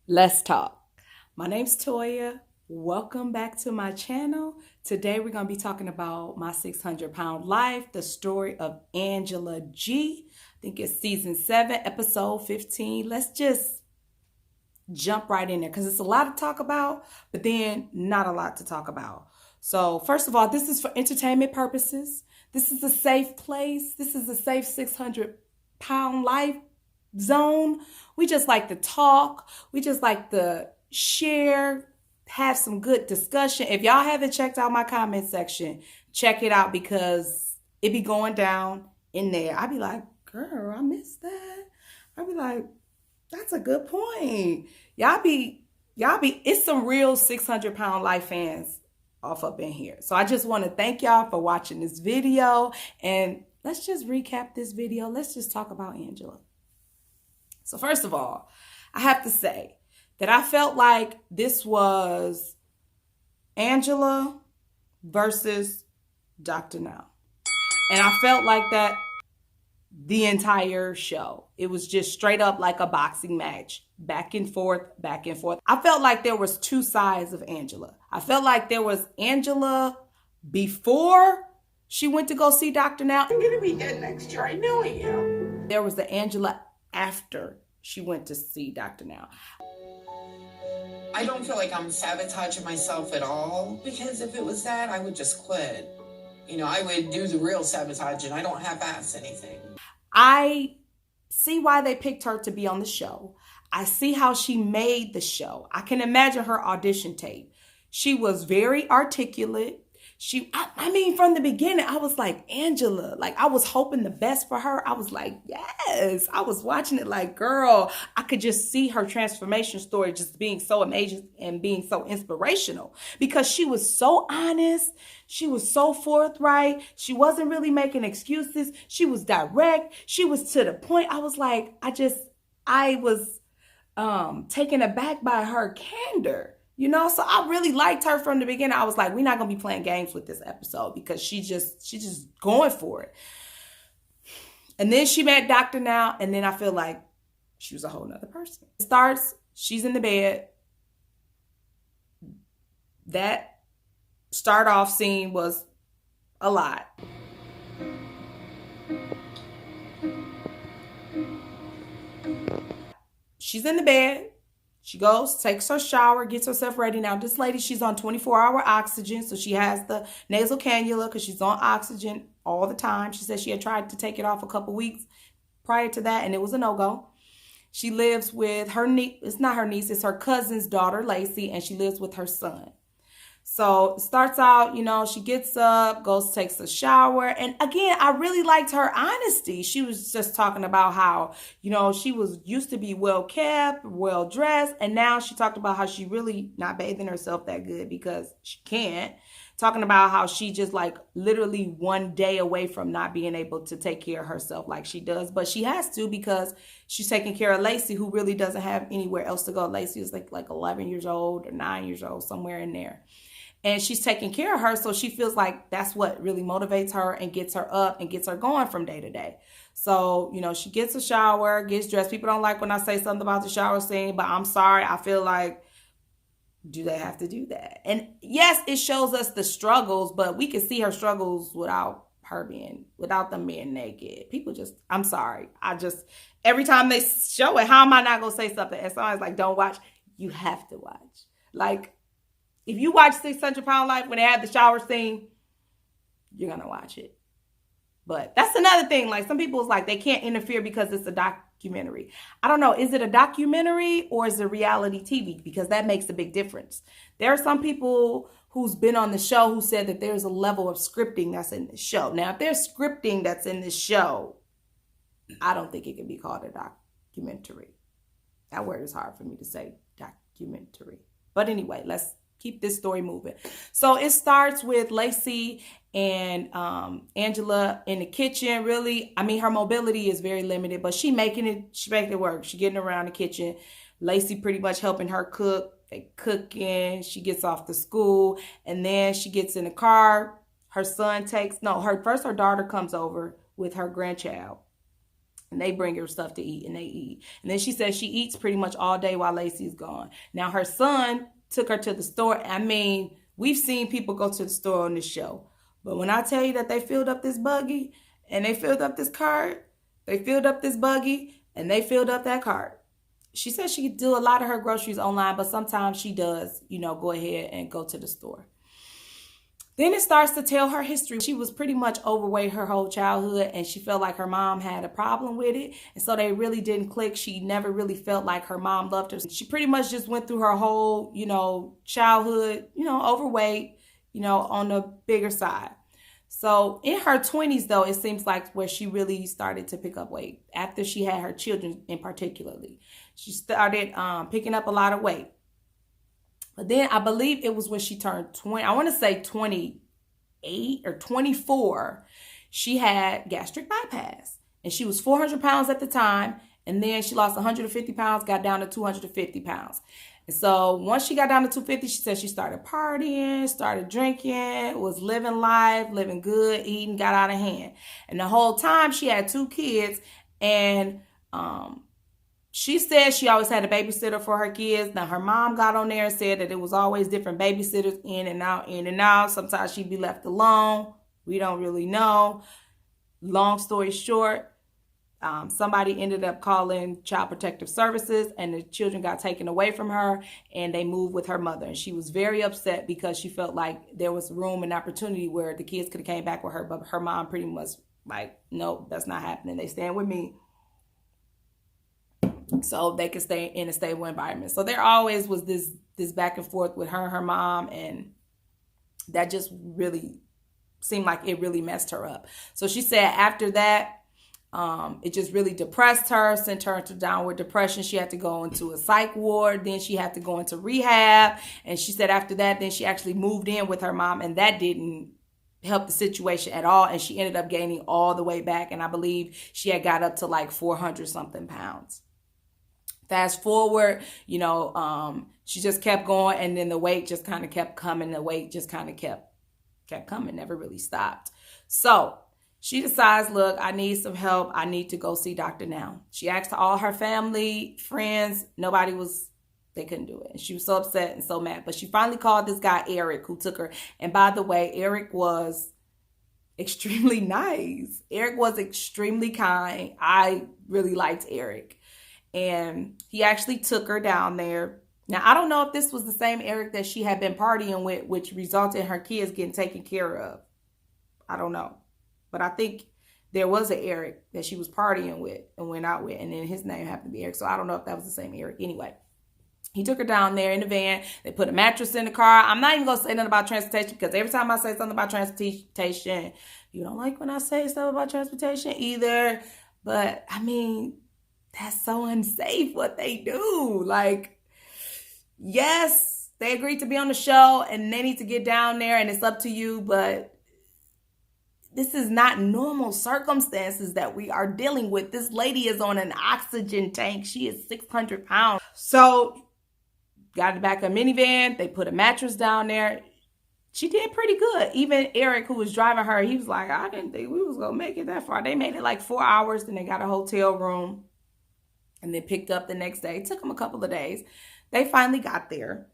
Let's talk. My name's Toya. Welcome back to my channel. Today we're going to be talking about my 600-pound life, the story of Angela G. I think it's season 7, episode 15. Let's just jump right in there because it's a lot to talk about, but then not a lot to talk about. So first of all, this is for entertainment purposes. This is a safe place. This is a safe 600-pound life zone. We just like to talk. We just like to share, have some good discussion. If y'all haven't checked out my comment section, check it out because it be going down in there. I be like, girl, I missed that. I be like, that's a good point. It's some real 600-pound life fans off up in here. So I just want to thank y'all for watching this video. And let's just recap this video. Let's just talk about Angela. So first of all, I have to say that I felt like this was Angela versus Dr. Now. And I felt like that the entire show. It was just straight up like a boxing match. Back and forth, back and forth. I felt like there was two sides of Angela. I felt like there was Angela before she went to go see Dr. Now. I'm gonna be dead next year. I know I am. There was the Angela after she went to see Dr. Now. I don't feel like I'm sabotaging myself at all, because if it was that, I would just quit. You know, I would do the real sabotage, and I don't half-ass anything. I see why they picked her to be on the show. I see how she made the show. I can imagine her audition tape. She was very articulate. I mean, from the beginning, I was like, Angela, like I was hoping the best for her. I was like, yes. I was watching it like, girl, I could just see her transformation story just being so amazing and being so inspirational because she was so honest. She was so forthright. She wasn't really making excuses. She was direct. She was to the point. I was like, I was taken aback by her candor. You know, so I really liked her from the beginning. I was like, we're not going to be playing games with this episode because she's just going for it. And then she met Dr. Now, and then I feel like she was a whole nother person. It starts, she's in the bed. That start off scene was a lot. She's in the bed. She goes, takes her shower, gets herself ready. Now, this lady, she's on 24-hour oxygen. So she has the nasal cannula because she's on oxygen all the time. She said she had tried to take it off a couple weeks prior to that, and it was a no-go. She lives with her niece. It's not her niece. It's her cousin's daughter, Lacey, and she lives with her son. So it starts out, you know, she gets up, goes, takes a shower. And again, I really liked her honesty. She was just talking about how, you know, she was used to be well kept, well dressed. And now she talked about how she really not bathing herself that good because she can't. Talking about how she just like literally one day away from not being able to take care of herself like she does. But she has to because she's taking care of Lacey, who really doesn't have anywhere else to go. Lacey is like 11 years old or 9 years old, somewhere in there. And she's taking care of her, so she feels like that's what really motivates her and gets her up and gets her going from day to day. So, you know, she gets a shower, gets dressed. People don't like when I say something about the shower scene, but I'm sorry. I feel like, do they have to do that? And yes, it shows us the struggles, but we can see her struggles without them being naked. People just, I'm sorry. Every time they show it, how am I not going to say something? And somebody's like, don't watch. You have to watch. Like, if you watch 600-Pound Life when they have the shower scene, you're going to watch it. But that's another thing. Like some people's like, they can't interfere because it's a documentary. I don't know. Is it a documentary or is it reality TV? Because that makes a big difference. There are some people who's been on the show who said that there's a level of scripting that's in the show. Now, if there's scripting that's in this show, I don't think it can be called a documentary. That word is hard for me to say, documentary. But anyway, let's keep this story moving. So it starts with Lacey and Angela in the kitchen. Really, I mean, her mobility is very limited, but she making it work. She getting around the kitchen. Lacey pretty much helping her cook. They cooking. She gets off to school, and then she gets in the car. Her son her daughter comes over with her grandchild. And they bring her stuff to eat and they eat. And then she says she eats pretty much all day while Lacey's gone. Now her son took her to the store. I mean, we've seen people go to the store on this show. But when I tell you that they filled up this buggy and they filled up this cart, they filled up this buggy and they filled up that cart. She says she could do a lot of her groceries online, but sometimes she does, go ahead and go to the store. Then it starts to tell her history. She was pretty much overweight her whole childhood, and she felt like her mom had a problem with it. And so they really didn't click. She never really felt like her mom loved her. She pretty much just went through her whole, childhood, overweight, on the bigger side. So in her 20s, though, it seems like where she really started to pick up weight after she had her children in particularly. She started picking up a lot of weight. But then I believe it was when she turned 20, I want to say 28 or 24, she had gastric bypass. And she was 400 pounds at the time. And then she lost 150 pounds, got down to 250 pounds. And so once she got down to 250, she said she started partying, started drinking, was living life, living good, eating, got out of hand. And the whole time she had 2 kids. And she said she always had a babysitter for her kids. Now, her mom got on there and said that it was always different babysitters in and out, in and out. Sometimes she'd be left alone. We don't really know. Long story short, somebody ended up calling Child Protective Services and the children got taken away from her and they moved with her mother. And she was very upset because she felt like there was room and opportunity where the kids could have came back with her. But her mom pretty much like, nope, that's not happening. They stand with me. So they could stay in a stable environment. So there always was this back and forth with her and her mom. And that just really seemed like it really messed her up. So she said after that, it just really depressed her, sent her into downward depression. She had to go into a psych ward. Then she had to go into rehab. And she said after that, then she actually moved in with her mom. And that didn't help the situation at all. And she ended up gaining all the way back. And I believe she had got up to like 400 something pounds. Fast forward, she just kept going. And then the weight just kind of kept coming. The weight just kind of kept coming, never really stopped. So she decides, look, I need some help. I need to go see Dr. Now. She asked all her family, friends. They couldn't do it. And she was so upset and so mad. But she finally called this guy, Eric, who took her. And by the way, Eric was extremely nice. Eric was extremely kind. I really liked Eric. And he actually took her down there. Now, I don't know if this was the same Eric that she had been partying with, which resulted in her kids getting taken care of. I don't know. But I think there was an Eric that she was partying with and went out with. And then his name happened to be Eric. So I don't know if that was the same Eric. Anyway, he took her down there in the van. They put a mattress in the car. I'm not even going to say nothing about transportation because every time I say something about transportation, you don't like when I say stuff about transportation either. But I mean, that's so unsafe what they do. Like, yes, they agreed to be on the show and they need to get down there and it's up to you. But this is not normal circumstances that we are dealing with. This lady is on an oxygen tank. She is 600 pounds. So got in the back of a minivan. They put a mattress down there. She did pretty good. Even Eric, who was driving her, he was like, I didn't think we was going to make it that far. They made it like 4 hours. Then they got a hotel room. And then picked up the next day. It took them a couple of days. They finally got there.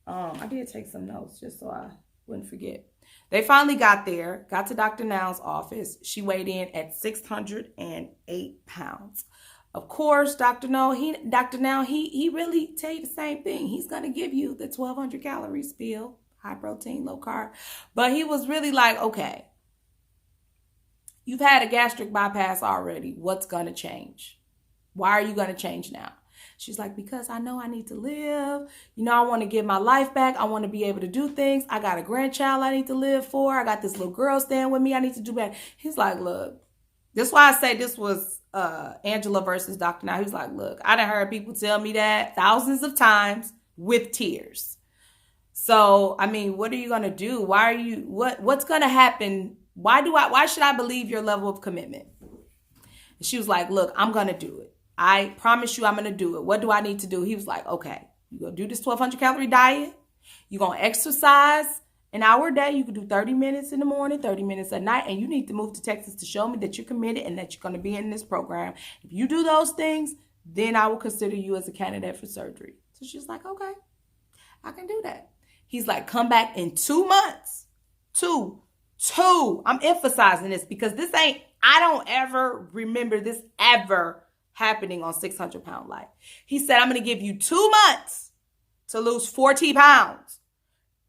I did take some notes just so I wouldn't forget. They finally got there, got to Dr. Now's office. She weighed in at 608 pounds. Of course, Dr. Now, he really tell you the same thing. He's going to give you the 1,200 calories pill, high protein, low carb. But he was really like, okay, you've had a gastric bypass already. What's going to change? Why are you going to change now? She's like, because I know I need to live. I want to get my life back. I want to be able to do things. I got a grandchild I need to live for. I got this little girl staying with me. I need to do better. He's like, look, that's why I say this was Angela versus Dr. Now. He's like, look, I done heard people tell me that thousands of times with tears. So, I mean, what are you going to do? What's going to happen? Why should I believe your level of commitment? And she was like, look, I'm going to do it. I promise you I'm going to do it. What do I need to do? He was like, okay, you're going to do this 1,200 calorie diet. You're going to exercise an hour a day. You can do 30 minutes in the morning, 30 minutes at night, and you need to move to Texas to show me that you're committed and that you're going to be in this program. If you do those things, then I will consider you as a candidate for surgery. So she's like, okay, I can do that. He's like, come back in 2 months. Two. I'm emphasizing this because I don't ever remember this ever happening on 600 Pound Life. He said, I'm going to give you 2 months to lose 40 pounds.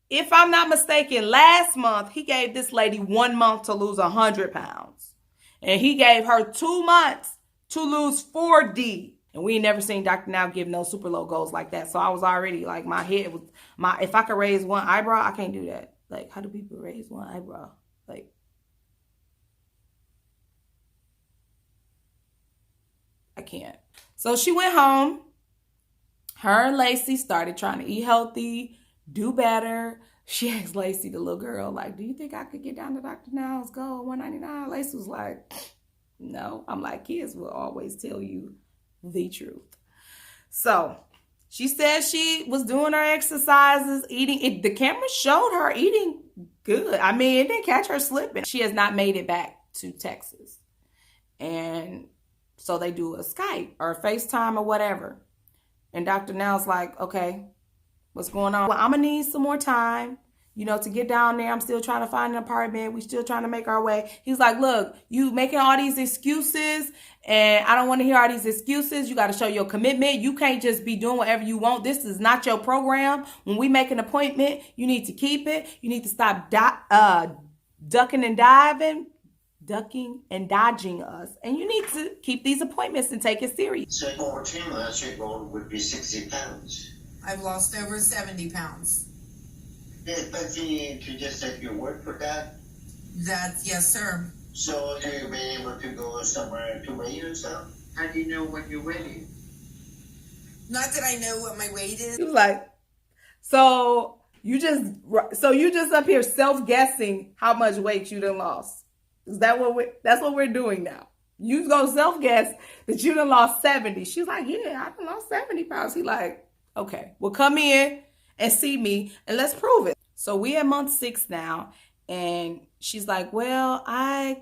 If I'm not mistaken, last month, he gave this lady 1 month to lose 100 pounds. And he gave her 2 months to lose 40. And we ain't never seen Dr. Now give no super low goals like that. So I was already like, my head was, if I could raise one eyebrow, I can't do that. Like, how do people raise one eyebrow? Like, I can't. So she went home. Her and Lacey started trying to eat healthy, do better. She asked Lacey, the little girl, like, do you think I could get down to Dr. Now's goal, $199? Lacey was like, no. I'm like, kids will always tell you the truth. So she said she was doing her exercises, eating. The camera showed her eating good. I mean, it didn't catch her slipping. She has not made it back to Texas. And so they do a Skype or a FaceTime or whatever. And Dr. Now's like, okay, what's going on? Well, I'm going to need some more time, to get down there. I'm still trying to find an apartment. We still trying to make our way. He's like, look, you making all these excuses and I don't want to hear all these excuses. You got to show your commitment. You can't just be doing whatever you want. This is not your program. When we make an appointment, you need to keep it. You need to stop ducking and dodging us. And you need to keep these appointments and take it serious. So over 2 months, your goal would be 60 pounds. I've lost over 70 pounds. Yes, but you need to just take your word for that. Yes, sir. So you've been able to go somewhere to weigh yourself? How do you know what you're weighing? Not that I know what my weight is. He was like, so you just up here self-guessing how much weight you done lost. Is that that's what we're doing now? You gonna self-guess that you done lost 70. She's like, yeah, I done lost 70 pounds. He like, okay, well, come in and see me and let's prove it. So we at month 6 now. And she's like, well, I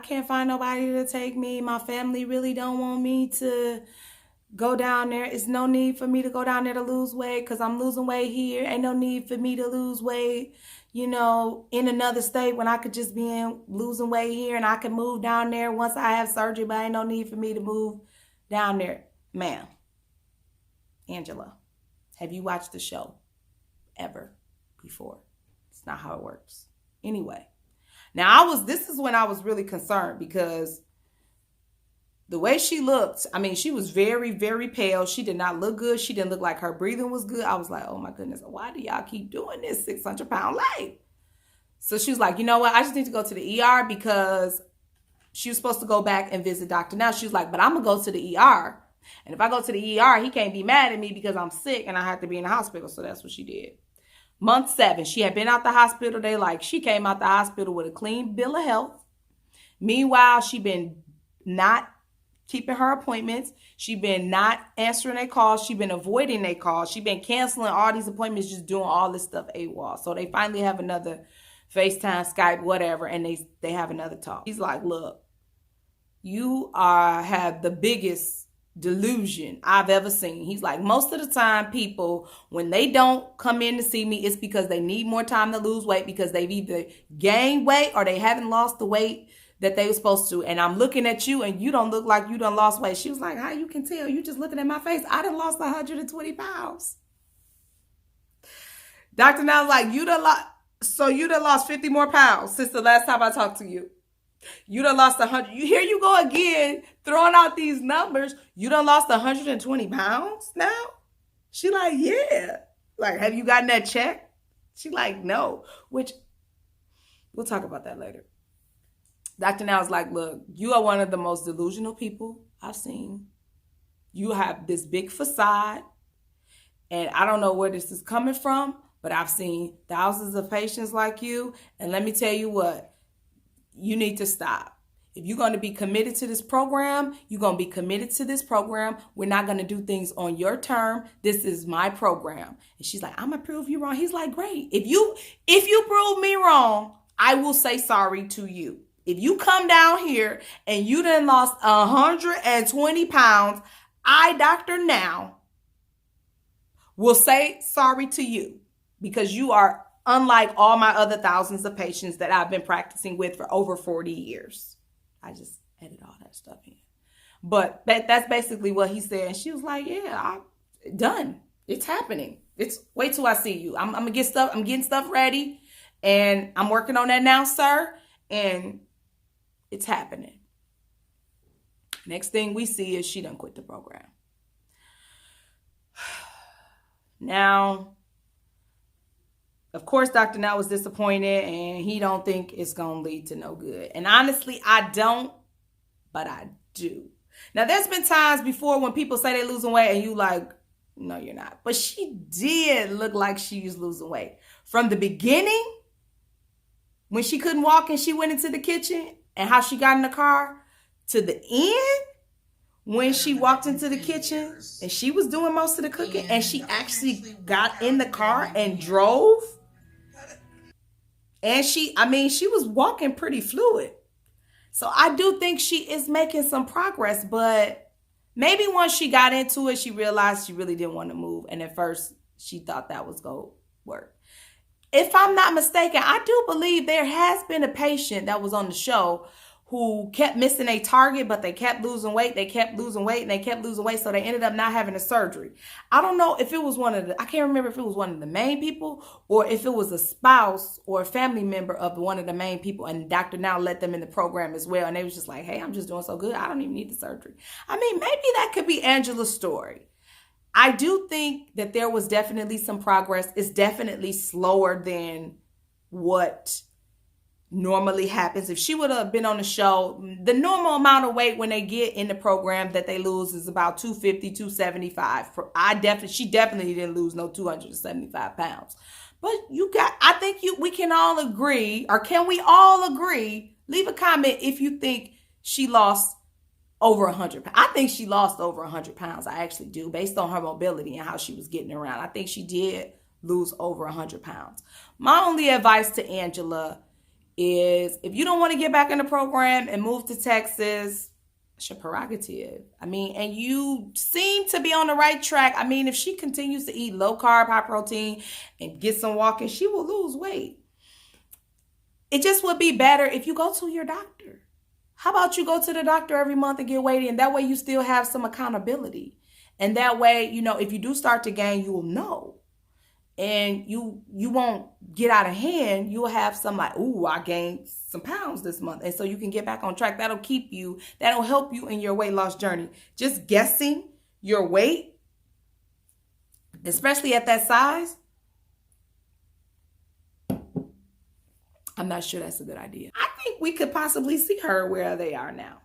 can't find nobody to take me. My family really don't want me to go down there. It's no need for me to go down there to lose weight because I'm losing weight here. Ain't no need for me to lose weight, in another state when I could just be losing weight here and I can move down there once I have surgery, but ain't no need for me to move down there. Ma'am, Angela, have you watched the show ever before? It's not how it works. Anyway, now this is when I was really concerned because the way she looked, I mean, she was very, very pale. She did not look good. She didn't look like her breathing was good. I was like, oh my goodness, why do y'all keep doing this 600 pound life? So she was like, you know what? I just need to go to the ER because she was supposed to go back and visit Dr. Now. She was like, but I'm going to go to the ER. And if I go to the ER, he can't be mad at me because I'm sick and I have to be in the hospital. So that's what she did. Month 7, she had been out the hospital. She came out the hospital with a clean bill of health. Meanwhile, she been not keeping her appointments. She been not answering their calls. She been avoiding their calls. She been canceling all these appointments, just doing all this stuff AWOL. So they finally have another FaceTime, Skype, whatever, and they have another talk. He's like, look, you have the biggest delusion I've ever seen. He's like, most of the time people, when they don't come in to see me, it's because they need more time to lose weight because they've either gained weight or they haven't lost the weight that they were supposed to. And I'm looking at you and you don't look like you done lost weight. She was like, how you can tell? You just looking at my face. I done lost 120 pounds. Dr. Now like, you done lost 50 more pounds since the last time I talked to you. You done lost 100. Here you go again, throwing out these numbers. You done lost 120 pounds now? She like, yeah. Like, have you gotten that check? She like, no. Which, we'll talk about that later. Dr. Now is like, look, you are one of the most delusional people I've seen. You have this big facade. And I don't know where this is coming from, but I've seen thousands of patients like you. And let me tell you what. You need to stop. If you're going to be committed to this program, you're going to be committed to this program. We're not going to do things on your term. This is my program. And she's like, I'm going to prove you wrong. He's like, great. If you prove me wrong, I will say sorry to you. If you come down here and you done lost 120 pounds, I, Dr. Now, will say sorry to you because you are unlike all my other thousands of patients that I've been practicing with for over 40 years. I just edit all that stuff in. But that's basically what he said. And she was like, yeah, I'm done. It's happening. It's wait till I see you. I'm gonna get stuff. I'm getting stuff ready. And I'm working on that now, sir. And it's happening. Next thing we see is she done quit the program. Now, of course, Dr. Now was disappointed and he don't think it's going to lead to no good. And honestly, I don't, but I do. Now, there's been times before when people say they're losing weight and you like, no, you're not. But she did look like she was losing weight. From the beginning, when she couldn't walk and she went into the kitchen and how she got in the car, to the end, when she walked into the kitchen and she was doing most of the cooking and she actually got in the car and drove. And she was walking pretty fluid. So I do think she is making some progress, but maybe once she got into it, she realized she really didn't want to move. And at first she thought that was going to work. If I'm not mistaken, I do believe there has been a patient that was on the show who kept missing a target, but they kept losing weight. They kept losing weight and they kept losing weight. So they ended up not having a surgery. I don't know if it was I can't remember if it was one of the main people or if it was a spouse or a family member of one of the main people. And Dr. Now let them in the program as well. And they was just like, hey, I'm just doing so good. I don't even need the surgery. I mean, maybe that could be Angela's story. I do think that there was definitely some progress. It's definitely slower than what normally happens. If she would have been on the show, the normal amount of weight when they get in the program that they lose is about 250, 275. She definitely didn't lose no 275 pounds. But I think we can all agree, or can we all agree? Leave a comment if you think she lost over 100 pounds. I think she lost over 100 pounds. I actually do, based on her mobility and how she was getting around. I think she did lose over 100 pounds. My only advice to Angela is if you don't want to get back in the program and move to Texas, it's your prerogative. I mean, and you seem to be on the right track. I mean, if she continues to eat low carb, high protein and get some walking, she will lose weight. It just would be better if you go to your doctor. How about you go to the doctor every month and get weighed in? That way you still have some accountability. And that way, if you do start to gain, you will know. And you won't get out of hand. You'll have some like, ooh, I gained some pounds this month. And so you can get back on track. That'll help you in your weight loss journey. Just guessing your weight, especially at that size, I'm not sure that's a good idea. I think we could possibly see her where they are now.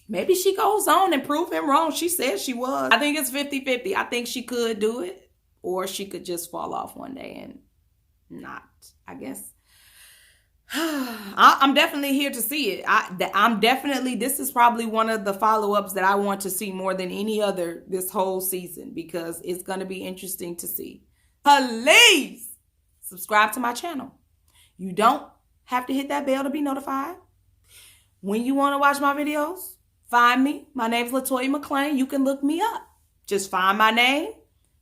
Maybe she goes on and prove him wrong. She said she was. I think it's 50-50. I think she could do it. Or she could just fall off one day and not, I guess. I'm definitely here to see it. This is probably one of the follow-ups that I want to see more than any other this whole season because it's going to be interesting to see. Please subscribe to my channel. You don't have to hit that bell to be notified. When you want to watch my videos, find me. My name's Latoya McClain. You can look me up. Just find my name.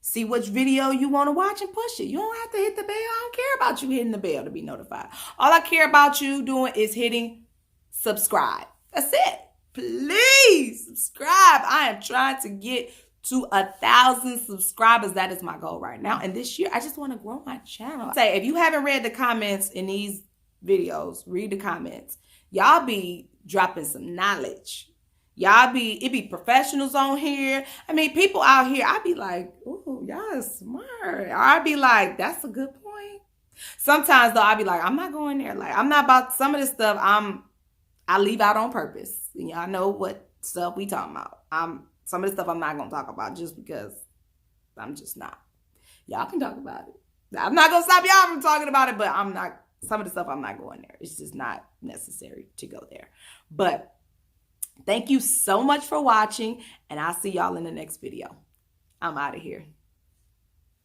See which video you want to watch and push it. You don't have to hit the bell. I don't care about you hitting the bell to be notified. All I care about you doing is hitting subscribe. That's it. Please subscribe. I am trying to get to 1,000 subscribers. That is my goal right now. And this year, I just want to grow my channel. Say, if you haven't read the comments in these videos, read the comments. Y'all be dropping some knowledge. It be professionals on here. I mean, people out here, I be like, ooh, y'all is smart. Or I be like, that's a good point. Sometimes though, I be like, I'm not going there. Like, I'm not about some of this stuff. I leave out on purpose. Y'all know what stuff we talking about. Some of the stuff I'm not going to talk about just because I'm just not. Y'all can talk about it. I'm not going to stop y'all from talking about it, but I'm not some of the stuff I'm not going there. It's just not necessary to go there. But thank you so much for watching, and I'll see y'all in the next video. I'm out of here.